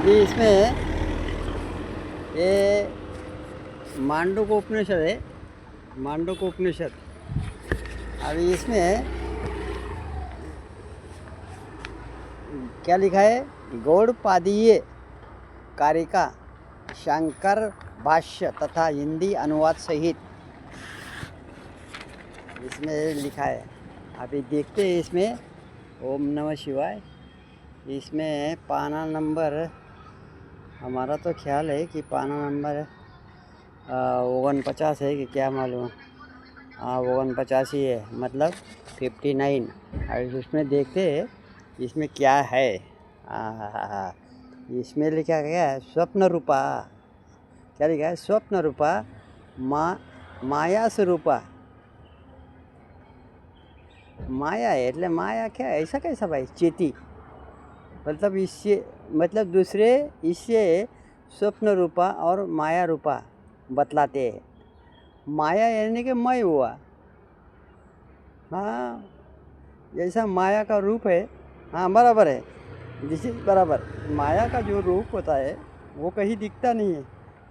अभी इसमें ये मांडूक्य उपनिषद है, मांडूक्य उपनिषद। अभी इसमें क्या लिखा है? गौड़पादीय कारिका शंकर भाष्य तथा हिंदी अनुवाद सहित इसमें लिखा है। अभी देखते हैं इसमें। ओम नमः शिवाय। इसमें पाना नंबर, हमारा तो ख्याल है कि पाना नंबर 49 है कि क्या मालूम। हाँ 49 ही है, मतलब 59। और इसमें देखते हैं इसमें क्या है। हाँ, इसमें लिखा गया है स्वप्न रूपा। क्या लिखा है? स्वप्न रूपा माया स्वरूपा। माया है એટલે माया क्या है? ऐसा कैसा भाई? चेती मतलब इससे, मतलब दूसरे इससे स्वप्न रूपा और माया रूपा बतलाते हैं। माया यानी कि मय हुआ। हाँ, जैसा माया का रूप है। हाँ बराबर है, दिस इज बराबर। माया का जो रूप होता है वो कहीं दिखता नहीं है,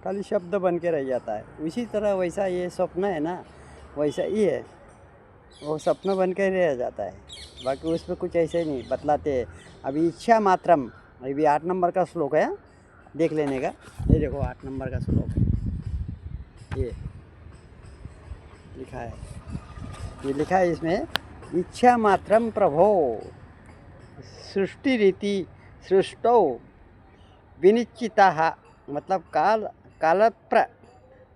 खाली शब्द बन के रह जाता है। उसी तरह वैसा ये स्वप्न है ना, वैसा ही है, वो स्वप्न बन के रह जाता है। बाकी उसमें कुछ ऐसे नहीं बतलाते हैं। अभी इच्छा मात्रम, अभी 8 नंबर का श्लोक है, देख लेने का। ये देखो 8 नंबर का श्लोक है, ये लिखा है। ये लिखा है इसमें, इच्छा मात्रम प्रभो सृष्टि रीति सृष्टौ विनिश्चिता। मतलब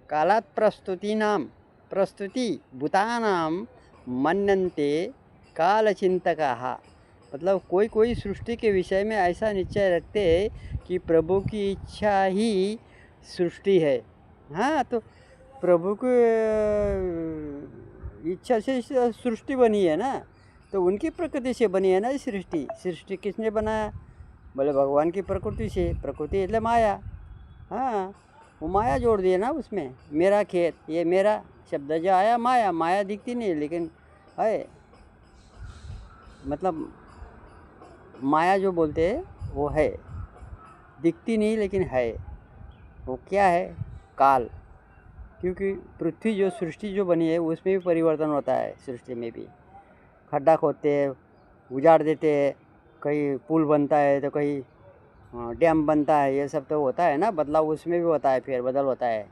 कालात् प्रस्तुति भूतानां मन्यन्ते कालचिंतकाः। मतलब कोई कोई सृष्टि के विषय में ऐसा निश्चय रखते हैं कि प्रभु की इच्छा ही सृष्टि है। हाँ, तो प्रभु की इच्छा से सृष्टि बनी है ना, तो उनकी प्रकृति से बनी है ना ये सृष्टि। सृष्टि किसने बनाया? बोले भगवान की प्रकृति से। प्रकृति એટલે माया। हाँ, वो माया जोड़ दिए ना उसमें। मेरा खेत, ये मेरा शब्द जो आया, माया। माया दिखती नहीं लेकिन है, मतलब माया जो बोलते हैं वो है, दिखती नहीं लेकिन है। वो क्या है? काल। क्योंकि पृथ्वी जो सृष्टि जो बनी है उसमें भी परिवर्तन होता है। सृष्टि में भी खड्डा खोदते हैं, उजाड़ देते हैं, कहीं पुल बनता है तो कहीं डैम बनता है, ये सब तो होता है ना, बदलाव उसमें भी होता है, फेर बदल होता है,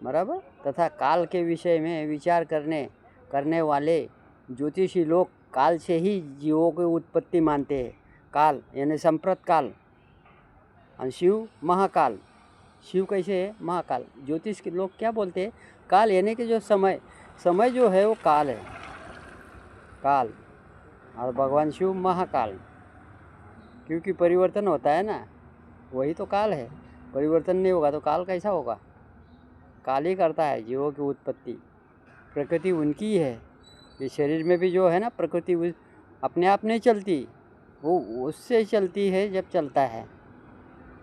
बराबर। तथा काल के विषय में विचार करने वाले ज्योतिषी लोग काल से ही जीवों की उत्पत्ति मानते हैं। काल यानी संप्रत काल, और शिव महाकाल। शिव कैसे है? महाकाल। ज्योतिष के लोग क्या बोलते हैं? काल यानी कि जो समय जो है वो काल है, काल। और भगवान शिव महाकाल, क्योंकि परिवर्तन होता है ना, वही तो काल है। परिवर्तन नहीं होगा तो काल कैसा होगा? काल ही करता है जीवों की उत्पत्ति। प्रकृति उनकी है। ये शरीर में भी जो है ना, प्रकृति अपने आप नहीं चलती, वो उससे चलती है। जब चलता है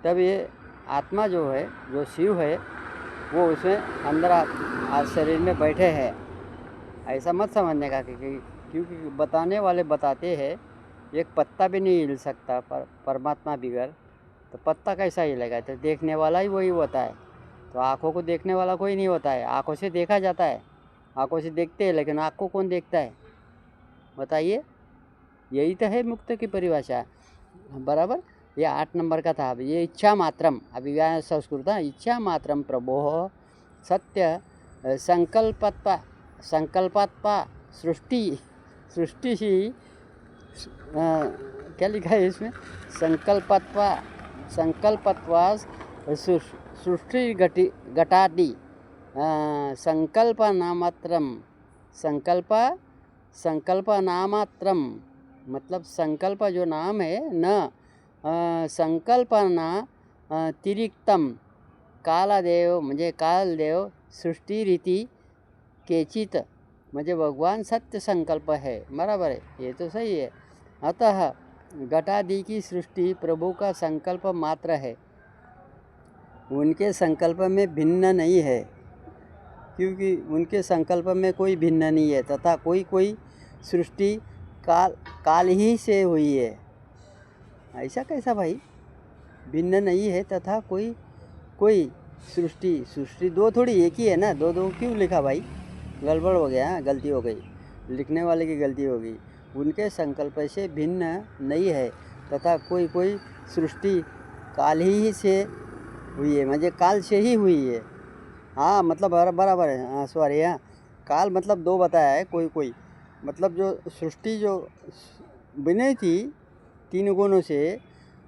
तब ये आत्मा जो है, जो शिव है, वो उसमें अंदर शरीर में बैठे हैं। ऐसा मत समझने का क्योंकि बताने वाले बताते हैं एक पत्ता भी नहीं हिल सकता परमात्मा बिगड़, तो पत्ता कैसा हिलेगा? तो देखने वाला ही वही होता है। तो आँखों को देखने वाला कोई नहीं होता है। आँखों से देखा जाता है, आँखों से देखते हैं, लेकिन आँख को कौन देखता है? बताइए। यही तो है मुक्त की परिभाषा, बराबर। ये 8 नंबर का था। अब ये इच्छा मात्रम, अभी संस्कृत इच्छा मात्रम प्रभो सत्य संकल्पत्वा सृष्टि ही क्या लिखा है इसमें? संकल्पत्वा सृष्टि घटादि संकल्पनामात्रम। संकल्पनामात्रम मतलब संकल्प जो नाम है न, संकल्पना तिरिक्तम कालदेव म्हणजे कालदेव सृष्टि रीति केचित, म्हणजे भगवान सत्य संकल्प है, बराबर है, ये तो सही है। अतः घटादि की सृष्टि प्रभु का संकल्प मात्र है, उनके संकल्प में भिन्न नहीं है, क्योंकि उनके संकल्प में कोई भिन्न नहीं है। तथा कोई सृष्टि काल ही से हुई है। ऐसा कैसा भाई? भिन्न नहीं है तथा कोई कोई सृष्टि दो थोड़ी एक ही है ना, दो दो क्यों लिखा भाई? गड़बड़ हो गया, गलती हो गई, लिखने वाले की गलती होगी। उनके संकल्प से भिन्न नहीं है तथा कोई कोई सृष्टि काल ही से हुई है, म्हणजे काल से ही हुई है। हाँ मतलब बराबर है, हाँ सॉरी, हाँ काल मतलब दो बताया है, कोई कोई मतलब जो सृष्टि जो बनी थी तीन गुणों से,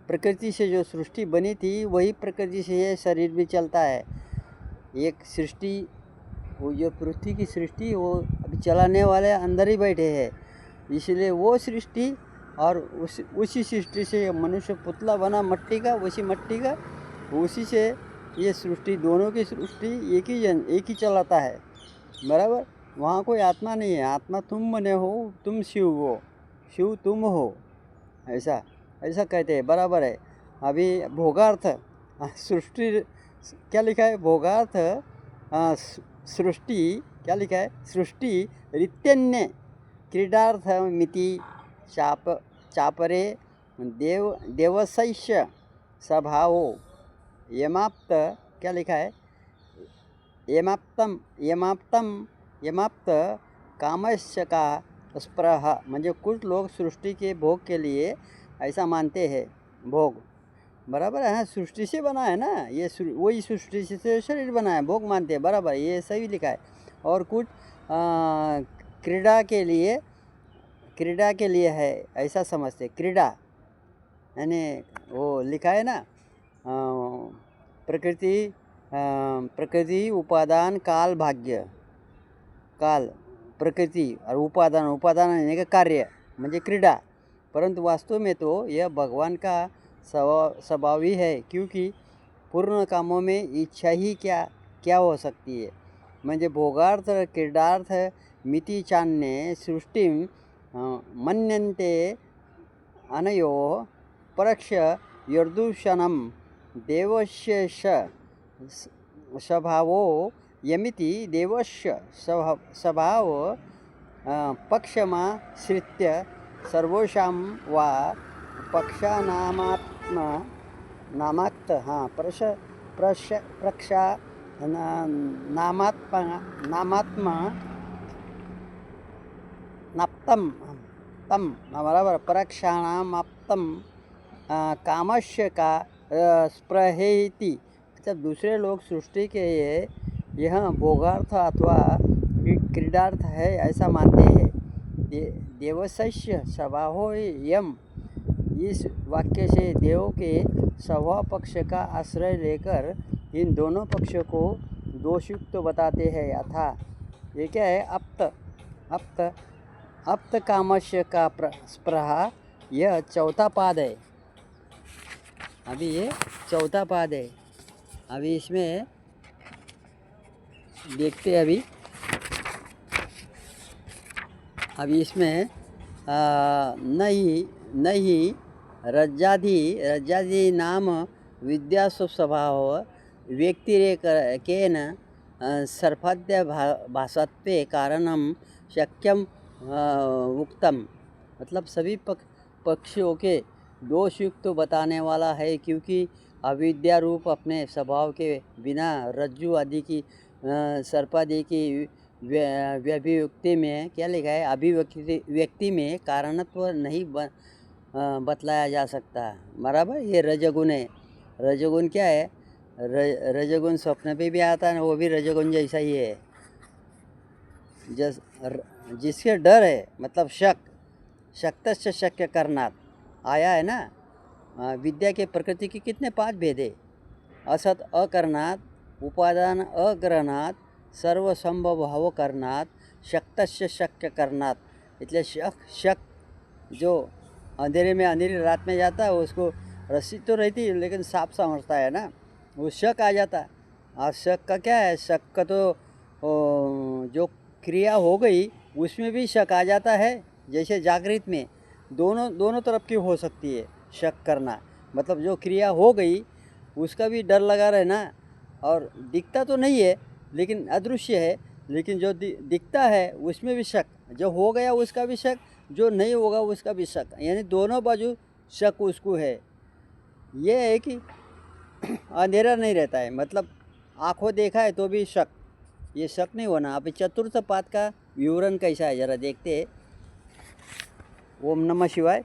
प्रकृति से जो सृष्टि बनी थी वही प्रकृति से ये शरीर भी चलता है। एक सृष्टि वो जो पृथ्वी की सृष्टि वो अभी चलाने वाले अंदर ही बैठे हैं, इसलिए वो सृष्टि और उसी सृष्टि से मनुष्य पुतला बना मट्टी का, उसी मट्टी का उसी से ये सृष्टि, दोनों की सृष्टि एक ही चलाता है, बराबर। वहाँ कोई आत्मा नहीं है, आत्मा तुम बने हो, तुम शिव हो, शिव तुम हो, ऐसा ऐसा कहते हैं, बराबर है। अभी भोगार्थ सृष्टि क्या लिखा है? भोगार्थ सृष्टि क्या लिखा है? सृष्टि रित्यन्य क्रीडार्थ मिति चापरे देवशैष्य स्वभावो यमाप्त क्या लिखा है? यमाप्त कामस्य का स्पृह, म्हणजे कुछ लोग सृष्टि के भोग के लिए ऐसा मानते हैं, भोग बराबर है हाँ, सृष्टि से बना है ना ये, वही सृष्टि से शरीर बना है, भोग मानते हैं, बराबर, ये सही लिखा है। और कुछ क्रीड़ा के लिए है ऐसा समझते, क्रीड़ा यानी वो लिखा है ना प्रकृति उपादान काल भाग्य, काल प्रकृति और उपादान यानी कि कार्य म्हणजे क्रीड़ा, परंतु वास्तव में तो यह भगवान का स्वभाव ही है, क्योंकि पूर्ण कामों में इच्छा ही क्या हो सकती है। म्हणजे भोगार्थ क्रीडार्थ मिति चान्ये सृष्टि मन्यन्ते अनयो परक्ष यर्दूषणम देवस्य स्वभावो यमिति देवस्य स्वभाव पक्षमाश्रित्य सर्वोषां वा पक्षानामात्म हाँ प्रक्षा नाप्तम तम बराबर, प्रक्षाणामाप्तम कामस्य का स्पृहेति, मतलब दूसरे लोग सृष्टि के यह भोगार्थ अथवा क्रीडार्थ है ऐसा मानते हैं। देवशैष्य स्वभावो यम, इस वाक्य से देव के स्वभाव पक्ष का आश्रय लेकर इन दोनों पक्षों को दोषयुक्त बताते हैं। अथा ये क्या है? अप्त कामस्य का स्पृहा, यह चौथा पाद है। अभी ये चौथा पाद है, अभी इसमें देखते हैं। अभी इसमें नहीं रज्जादि नाम विद्या स्वभाव व्यक्तिरेकेन सर्पाद्य भासत्वे कारणम शक्यम उक्तम, मतलब सभी पक्षियों के दोषयुक्त बताने वाला है, क्योंकि अविद्या रूप अपने स्वभाव के बिना रज्जु आदि की सर्पादि की व्यभिव्यक्ति में क्या लिखा है? अभिव्यक्ति में कारणत्व नहीं बतलाया जा सकता, बराबर। ये रजगुण है। रजगुण क्या है? रजगुण स्वप्न पे भी आता है, वो भी रजगुण जैसा ही है। जिसके डर है, मतलब शक्तस्य शक्य करना आया है ना। विद्या के प्रकृति की कितने 5 भेद है? असत अकरणात, उपादान अग्रहणात, सर्वसंभव भाव करणात, शक्तस्य शक्य करणात। इसलिए शक जो अंधेरे में अंधेरी रात में जाता है उसको रस्सी तो रहती है लेकिन सांप समझता है ना, वो शक आ जाता है। और शक का क्या है? शक का तो जो क्रिया हो गई उसमें भी शक आ जाता है। जैसे जागृत में दोनों तरफ की हो सकती है शक करना, मतलब जो क्रिया हो गई उसका भी डर लगा रहना, और दिखता तो नहीं है लेकिन अदृश्य है, लेकिन जो दिखता है उसमें भी शक, जो हो गया उसका भी शक, जो नहीं होगा उसका भी शक, यानी दोनों बाजू शक उसको है। ये है कि अंधेरा नहीं रहता है, मतलब आँखों देखा है तो भी शक, ये शक नहीं होना। अब चतुर्थ पाद का विवरण कैसा है जरा देखते हैं। ओम नमः शिवाय।